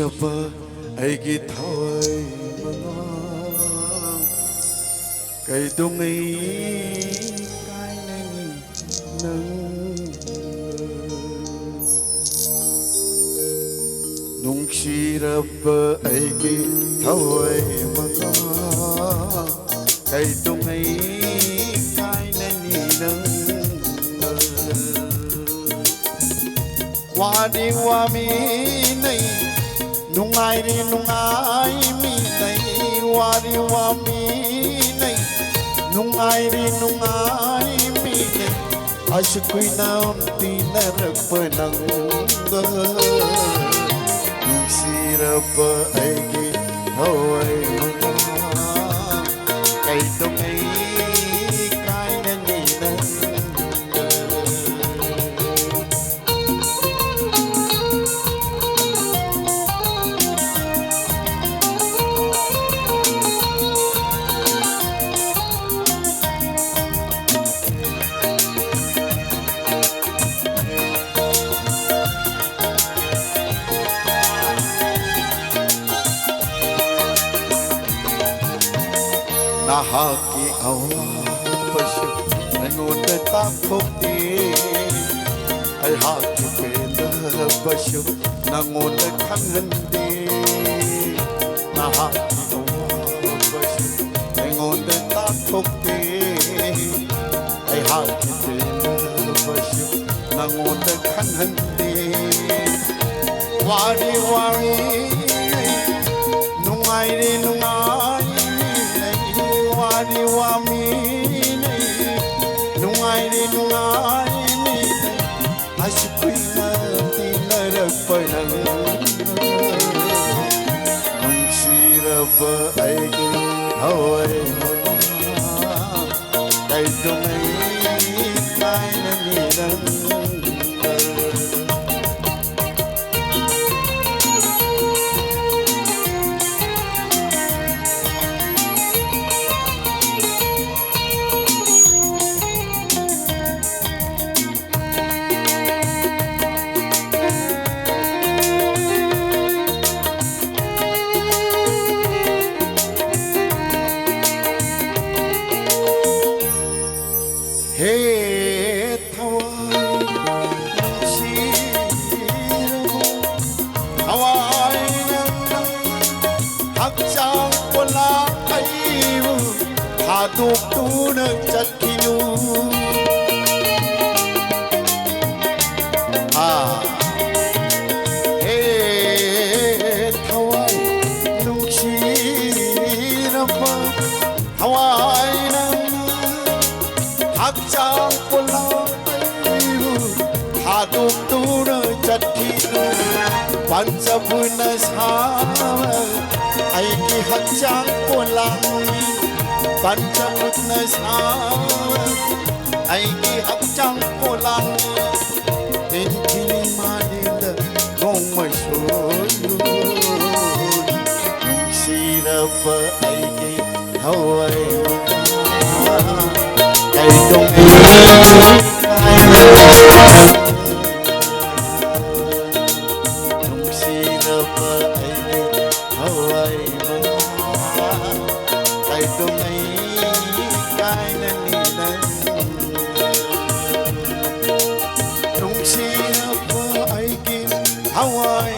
ꯅꯨꯡꯁꯤꯔꯕ ꯑꯩꯒꯤ ꯊꯋꯥꯏ ꯃꯉꯥ ꯀꯩꯗꯧꯉꯩ ꯀꯥꯏꯅꯅꯤ ꯅꯪ ꯅꯨꯡꯁꯤꯔꯕ ꯑꯩꯒꯤ ꯊꯋꯥꯏ ꯃꯉꯥ ꯀꯩꯗꯧꯉꯩ ꯀꯥꯏꯅꯅꯤ ꯅꯪ Wadi wami nay nungai ri nungai mi nay wadi wami nay nungai ri nungai mi nay asukui nam tinarak panang nungsirapa aigi hawai mga kay tumay kay naninan Nahaki awapasya nangonda takokti ay haki pelabasya nangonda kangandi Nahaki awapasya nangonda takokti ay haki pelabasya nangonda kangandi Wari wari nungai ri nungai Wadi wami nay nungai ri nungai mi asukui na tinarak panang nungsiraba aigi hawai mga kay tumay kay naninan Hey, Hawaii, nungsirabo Hawaii nang hakjang wala kayo hadok tunag jatkinu Hey, Hawaii, nungsirabo Hawaii nang hakjang pula ayu haduk tuna jatkinu pancapuna sama aiki hakjang pulang pancapuna sama aiki hakjang pulang tinkini madinda gong masyuru nungsirapa aiki hawai kay tumay nungsirapa aigi hawai mga kay tumay kay naninan nungsirapa aigi hawai